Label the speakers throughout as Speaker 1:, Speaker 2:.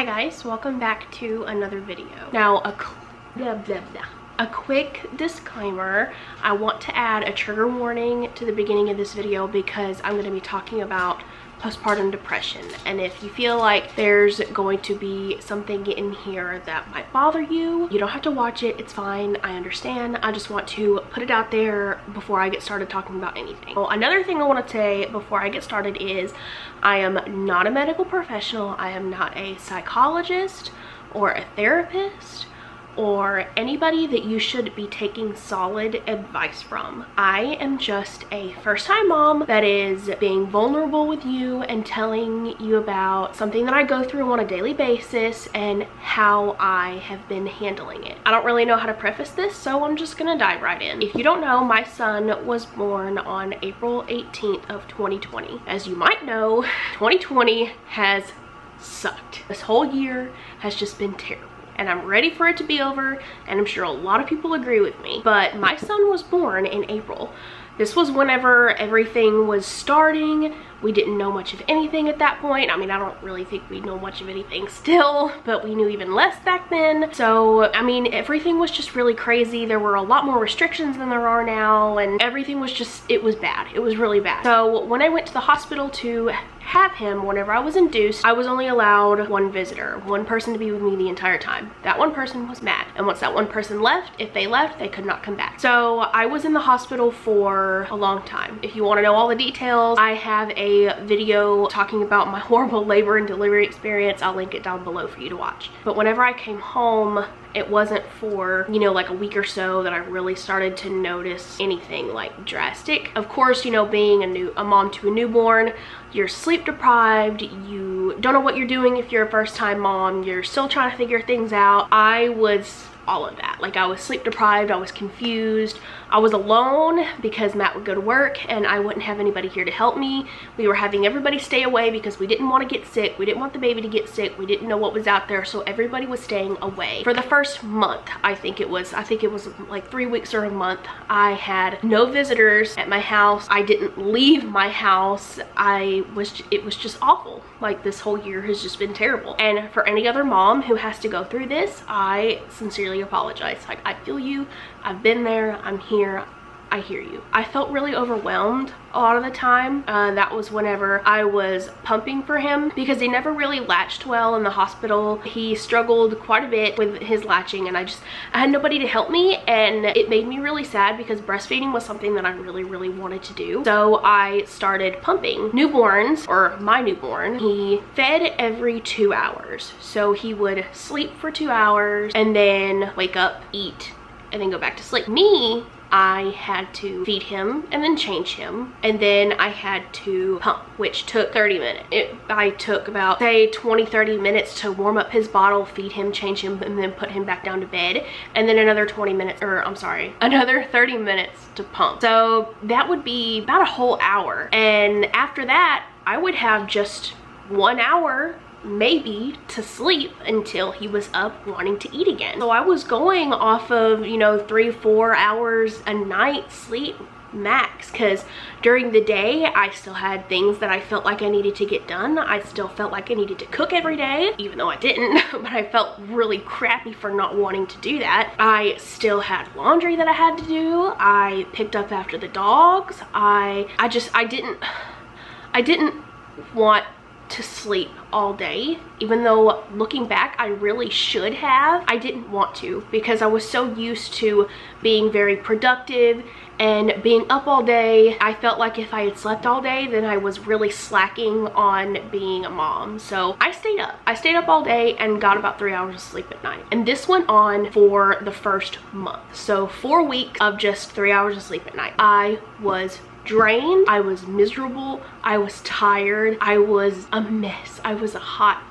Speaker 1: Hi guys, welcome back to another video. Now a quick disclaimer. I want to add a trigger warning to the beginning of this video because I'm going to be talking about postpartum depression, and if you feel like there's going to be something in here that might bother you, you don't have to watch it. It's fine, I understand. I just want to put it out there before I get started talking about anything. Well, another thing I want to say before I get started is I am not a medical professional. I am not a psychologist or a therapist or anybody that you should be taking solid advice from. I am just a first-time mom that is being vulnerable with you and telling you about something that I go through on a daily basis and how I have been handling it. I don't really know how to preface this, so I'm just gonna dive right in. If you don't know, my son was born on April 18th of 2020. As you might know, 2020 has sucked. This whole year has just been terrible. And I'm ready for it to be over, and I'm sure a lot of people agree with me. But my son was born in April. This was whenever everything was starting. We didn't know much of anything at that point. I mean, I don't really think we know much of anything still, but we knew even less back then. So, I mean, everything was just really crazy. There were a lot more restrictions than there are now, and everything was just, it was bad. It was really bad. So when I went to the hospital to have him, whenever I was induced, I was only allowed one visitor, one person to be with me the entire time. That one person was Matt, and once that one person left, if they left, they could not come back. So I was in the hospital for a long time. If you want to know all the details, I have a video talking about my horrible labor and delivery experience. I'll link it down below for you to watch. But whenever I came home, it wasn't for, you know, like a week or so that I really started to notice anything like drastic. Of course, you know, being a mom to a newborn, you're sleep deprived, you don't know what you're doing if you're a first-time mom, you're still trying to figure things out. I was all of that. Like, I was sleep deprived, I was confused, I was alone because Matt would go to work and I wouldn't have anybody here to help me. We were having everybody stay away because we didn't want to get sick, we didn't want the baby to get sick, we didn't know what was out there, so everybody was staying away. For the first month, I think it was like 3 weeks or a month, I had no visitors at my house. I didn't leave my house. It was just awful. Like, this whole year has just been terrible. And for any other mom who has to go through this, I sincerely apologize. Like, I feel you. I've been there. I'm here. I hear you. I felt really overwhelmed a lot of the time. That was whenever I was pumping for him because he never really latched well in the hospital. He struggled quite a bit with his latching, and I had nobody to help me, and it made me really sad because breastfeeding was something that I really wanted to do. So I started pumping. Newborns, or my newborn, he fed every 2 hours. So he would sleep for 2 hours and then wake up, eat, and then go back to sleep. Me, I had to feed him and then change him, and then I had to pump, which took 30 minutes. I took about, say, 20-30 minutes to warm up his bottle, feed him, change him, and then put him back down to bed, and then another 20 minutes, or I'm sorry, another 30 minutes to pump. So that would be about a whole hour, and after that I would have just 1 hour maybe to sleep until he was up wanting to eat again. So I was going off of, you know, 3-4 hours a night sleep max, because during the day I still had things that I felt like I needed to get done. I still felt like I needed to cook every day, even though I didn't, but I felt really crappy for not wanting to do that. I still had laundry that I had to do. I picked up after the dogs. I didn't want to sleep all day, even though looking back I really should have. I didn't want to because I was so used to being very productive and being up all day. I felt like if I had slept all day, then I was really slacking on being a mom. So I stayed up. I stayed up all day and got about 3 hours of sleep at night. And this went on for the first month. So 4 weeks of just 3 hours of sleep at night. I was drained, I was miserable, I was tired, I was a mess. I was a hot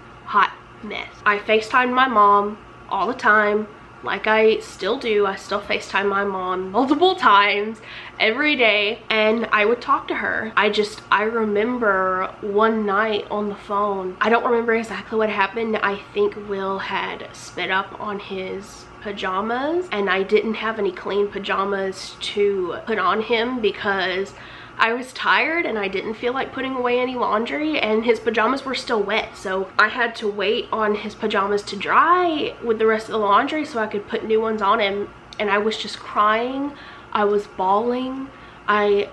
Speaker 1: mess. I FaceTimed my mom all the time, like I still do. I still FaceTime my mom multiple times every day, and I would talk to her. I remember one night on the phone, I don't remember exactly what happened. I think Will had spit up on his pajamas, and I didn't have any clean pajamas to put on him because I was tired and I didn't feel like putting away any laundry, and his pajamas were still wet, so I had to wait on his pajamas to dry with the rest of the laundry so I could put new ones on him. And I was just crying. I was bawling. I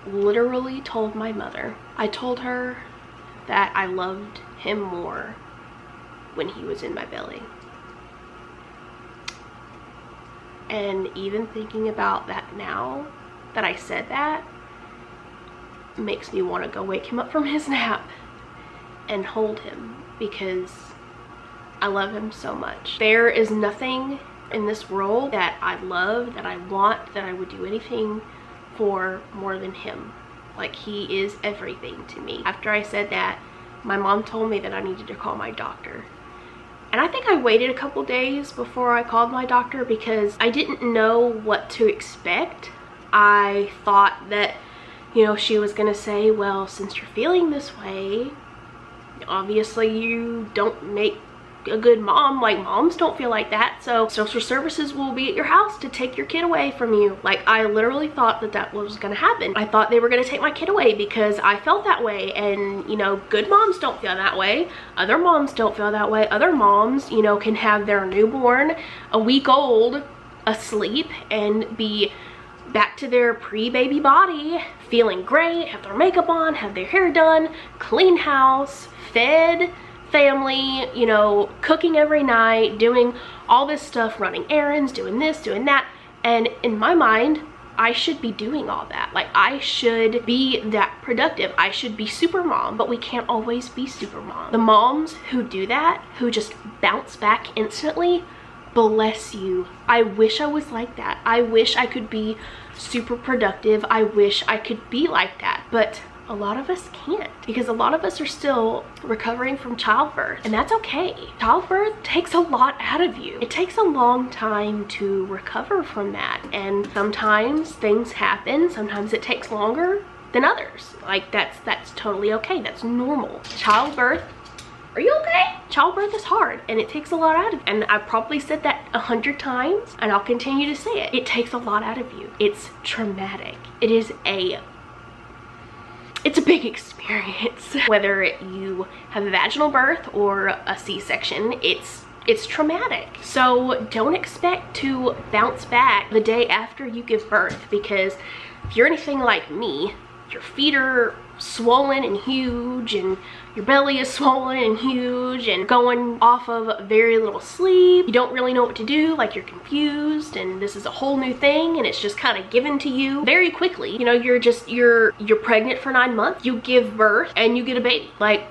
Speaker 1: literally told my mother, I told her that I loved him more when he was in my belly. And even thinking about that now, that I said that, makes me want to go wake him up from his nap and hold him, because I love him so much. There is nothing in this world that I love, that I want, that I would do anything for more than him. Like, he is everything to me. After I said that, my mom told me that I needed to call my doctor. And I think I waited a couple days before I called my doctor because I didn't know what to expect. I thought that, you know, she was gonna say, well, since you're feeling this way, obviously you don't make a good mom. Like, moms don't feel like that, so social services will be at your house to take your kid away from you. Like, I literally thought that that was gonna happen. I thought they were gonna take my kid away because I felt that way, and you know, good moms don't feel that way. Other moms don't feel that way. Other moms, you know, can have their newborn a week old asleep and be back to their pre-baby body, feeling great, have their makeup on, have their hair done, clean house, fed, family, you know, cooking every night, doing all this stuff, running errands, doing this, doing that. And in my mind, I should be doing all that. Like, I should be that productive. I should be super mom, but we can't always be super mom. The moms who do that, who just bounce back instantly, bless you. I wish I was like that. I wish I could be super productive. I wish I could be like that, but a lot of us can't, because a lot of us are still recovering from childbirth, and that's okay. Childbirth takes a lot out of you. It takes a long time to recover from that, and sometimes things happen. Sometimes it takes longer than others. Like, that's totally okay. That's normal. Childbirth, are you okay? Childbirth is hard, and it takes a lot out of you. And I've probably said that 100 times, and I'll continue to say it. It takes a lot out of you. It's traumatic. It's a big experience. Whether you have a vaginal birth or a C-section, it's traumatic. So don't expect to bounce back the day after you give birth, because if you're anything like me, your feet are swollen and huge, and your belly is swollen and huge, and going off of very little sleep. You don't really know what to do, like you're confused, and this is a whole new thing, and it's just kind of given to you very quickly. You know, you're pregnant for 9 months, you give birth, and you get a baby. Like,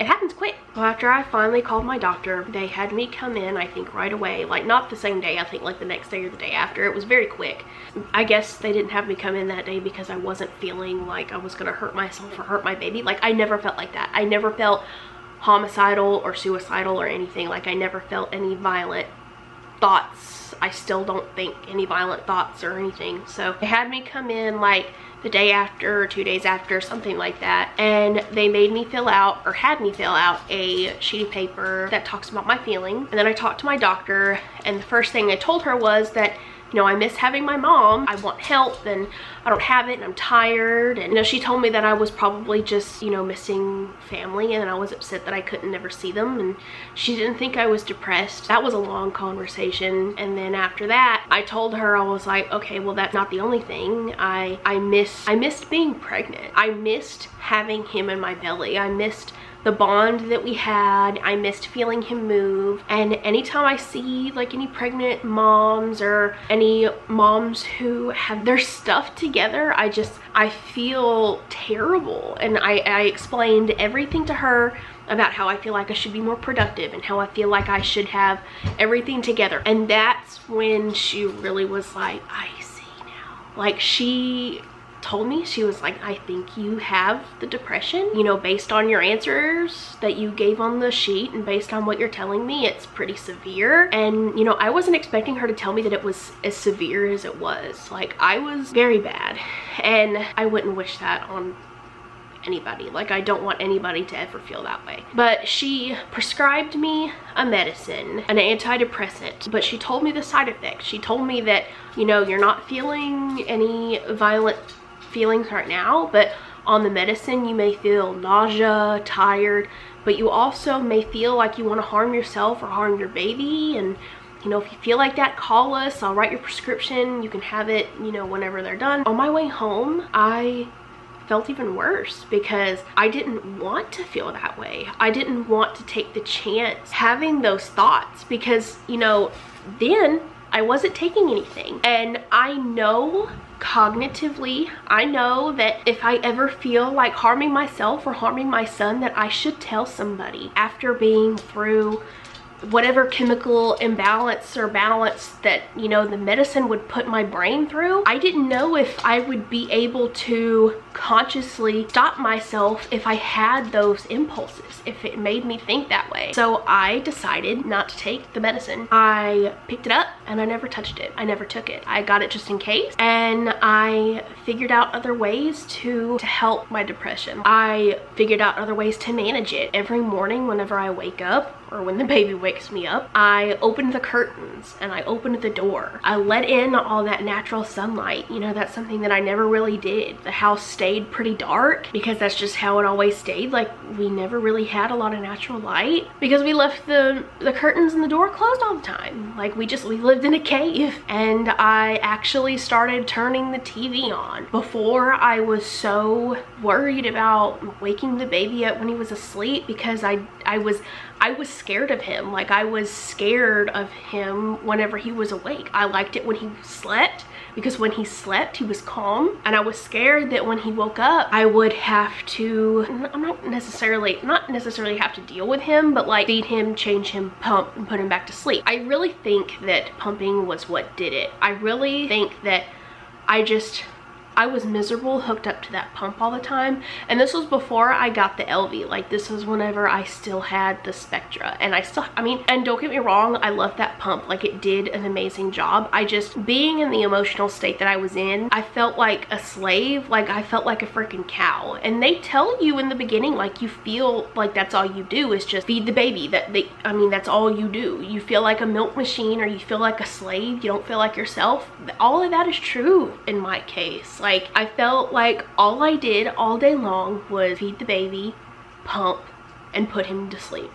Speaker 1: it happens quick. So after I finally called my doctor, they had me come in, I think right away. Like, not the same day, I think like the next day or the day after. It was very quick. I guess they didn't have me come in that day because I wasn't feeling like I was gonna hurt myself or hurt my baby. Like, I never felt like that. I never felt homicidal or suicidal or anything. Like, I never felt any violent thoughts. I still don't think any violent thoughts or anything. So they had me come in like the day after or 2 days after, something like that, and they made me fill out, or had me fill out, a sheet of paper that talks about my feeling. And then I talked to my doctor, and the first thing I told her was that, you know, I miss having my mom, I want help, and I don't have it, and I'm tired. And you know, she told me that I was probably just, you know, missing family, and I was upset that I couldn't never see them, and she didn't think I was depressed. That was a long conversation. And then after that, I told her, I was like, okay, well, that's not the only thing. I missed being pregnant. I missed having him in my belly. I missed the bond that we had. I missed feeling him move. And anytime I see like any pregnant moms or any moms who have their stuff together, I feel terrible. And I explained everything to her about how I feel like I should be more productive and how I feel like I should have everything together. And that's when she really was like, I see now. Like, she told me, she was like, I think you have the depression, you know, based on your answers that you gave on the sheet and based on what you're telling me, it's pretty severe. And you know, I wasn't expecting her to tell me that it was as severe as it was. Like, I was very bad, and I wouldn't wish that on anybody. Like, I don't want anybody to ever feel that way. But she prescribed me a medicine, an antidepressant, but she told me the side effects. She told me that, you know, you're not feeling any violent feelings right now, but on the medicine you may feel nausea, tired, but you also may feel like you want to harm yourself or harm your baby. And you know, if you feel like that, call us. I'll write your prescription. You can have it, you know, whenever they're done. On my way home, I felt even worse because I didn't want to feel that way. I didn't want to take the chance having those thoughts because, you know, then I wasn't taking anything. And I know cognitively, I know that if I ever feel like harming myself or harming my son, that I should tell somebody after being through whatever chemical imbalance or balance that, you know, the medicine would put my brain through. I didn't know if I would be able to consciously stop myself if I had those impulses, if it made me think that way. So I decided not to take the medicine. I picked it up and I never touched it. I never took it. I got it just in case, and I figured out other ways to help my depression. I figured out other ways to manage it. Every morning whenever I wake up, or when the baby wakes me up, I opened the curtains and I opened the door. I let in all that natural sunlight. You know, that's something that I never really did. The house stayed pretty dark because that's just how it always stayed. Like, we never really had a lot of natural light because we left the curtains and the door closed all the time. Like, we lived in a cave. And I actually started turning the TV on. Before, I was so worried about waking the baby up when he was asleep because I was scared of him. Like, I was scared of him whenever he was awake. I liked it when he slept because when he slept, he was calm, and I was scared that when he woke up, I would have to, not necessarily have to deal with him, but like feed him, change him, pump, and put him back to sleep. I really think that pumping was what did it. I really think that I was miserable hooked up to that pump all the time. And this was before I got the LV. Like, this was whenever I still had the Spectra. And and don't get me wrong, I love that pump. Like, it did an amazing job. Being in the emotional state that I was in, I felt like a slave. Like, I felt like a freaking cow. And they tell you in the beginning, like, you feel like that's all you do is just feed the baby. That's all you do. You feel like a milk machine, or you feel like a slave. You don't feel like yourself. All of that is true in my case. Like, I felt like all I did all day long was feed the baby, pump, and put him to sleep.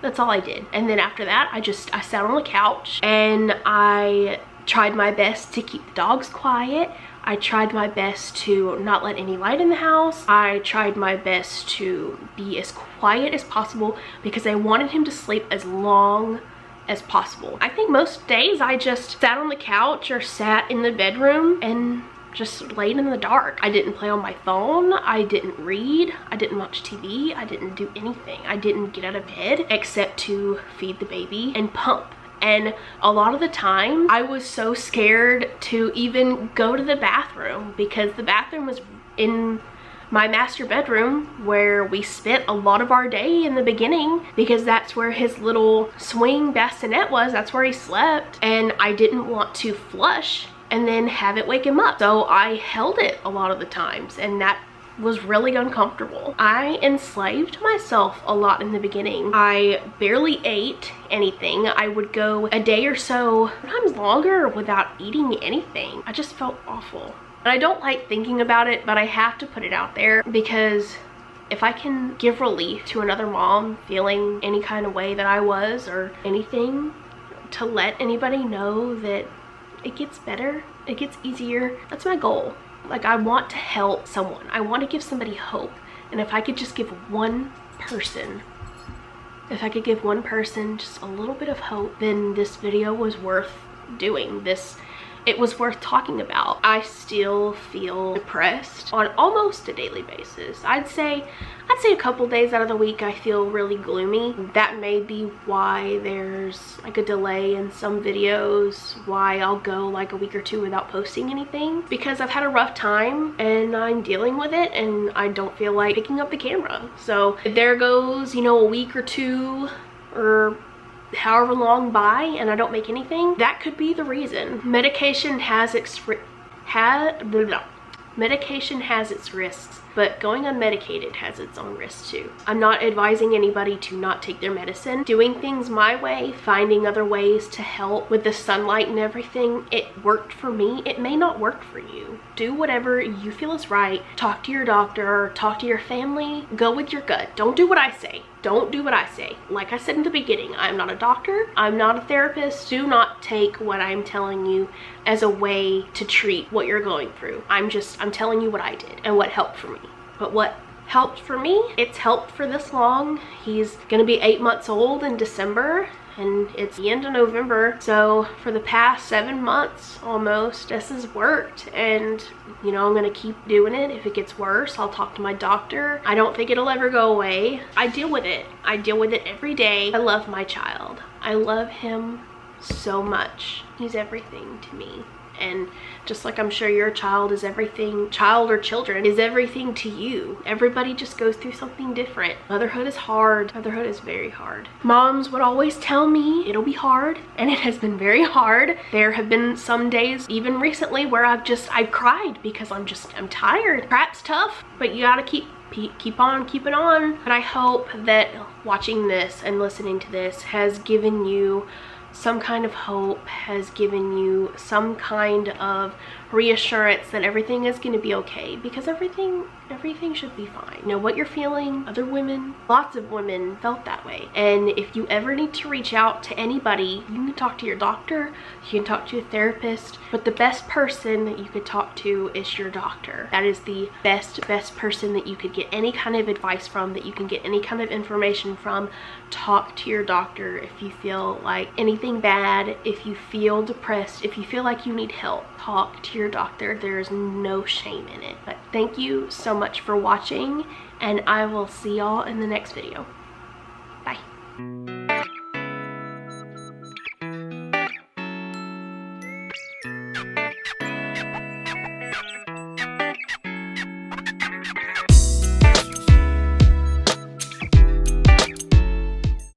Speaker 1: That's all I did. And then after that, I sat on the couch and I tried my best to keep the dogs quiet. I tried my best to not let any light in the house. I tried my best to be as quiet as possible because I wanted him to sleep as long as possible. I think most days I just sat on the couch or sat in the bedroom and just laid in the dark. I didn't play on my phone. I didn't read. I didn't watch TV. I didn't do anything. I didn't get out of bed except to feed the baby and pump. And a lot of the time I was so scared to even go to the bathroom because the bathroom was in my master bedroom where we spent a lot of our day in the beginning because that's where his little swing bassinet was. That's where he slept. And I didn't want to flush and then have it wake him up. So I held it a lot of the times, and that was really uncomfortable. I enslaved myself a lot in the beginning. I barely ate anything. I would go a day or so, sometimes longer, without eating anything. I just felt awful. And I don't like thinking about it, but I have to put it out there because if I can give relief to another mom feeling any kind of way that I was or anything, to let anybody know that it gets better, it gets easier, that's my goal. Like, I want to help someone. I want to give somebody hope. And if I could just give one person just a little bit of hope, then this video was worth doing. It was worth talking about. I still feel depressed on almost a daily basis. I'd say a couple days out of the week I feel really gloomy. That may be why there's like a delay in some videos, why I'll go like a week or two without posting anything, because I've had a rough time and I'm dealing with it and I don't feel like picking up the camera. So there goes, you know, a week or two or however long by and I don't make anything. That could be the reason. Medication has its risks. but going unmedicated has its own risks too. I'm not advising anybody to not take their medicine. Doing things my way, finding other ways to help with the sunlight and everything, it worked for me. It may not work for you. Do whatever you feel is right. Talk to your doctor, talk to your family, go with your gut. Don't do what I say. Don't do what I say. Like I said in the beginning, I'm not a doctor, I'm not a therapist. Do not take what I'm telling you as a way to treat what you're going through. I'm telling you what I did and what helped for me. But what helped for me, it's helped for this long. He's gonna be 8 months old in December, and it's the end of November. So for the past 7 months almost, this has worked, and you know, I'm gonna keep doing it. If it gets worse, I'll talk to my doctor. I don't think it'll ever go away. I deal with it. I deal with it every day. I love my child. I love him so much. He's everything to me. And just like I'm sure your child is everything, child or children is everything to you. Everybody just goes through something different. Motherhood is hard. Motherhood is very hard. Moms would always tell me it'll be hard, and it has been very hard. There have been some days, even recently, where I've cried because I'm tired. Crap's tough, but you gotta keep on keeping on. But I hope that watching this and listening to this has given you some kind of hope, has given you some kind of reassurance that everything is going to be okay, because everything should be fine. You know what you're feeling. Other women, lots of women felt that way. And if you ever need to reach out to anybody, you can talk to your doctor, you can talk to a therapist, but the best person that you could talk to is your doctor. That is the best person that you could get any kind of advice from, that you can get any kind of information from. Talk to your doctor if you feel like anything bad, if you feel depressed, if you feel like you need help. Talk to your doctor. There is no shame in it. But thank you so much for watching, and I will see y'all in the next video. Bye.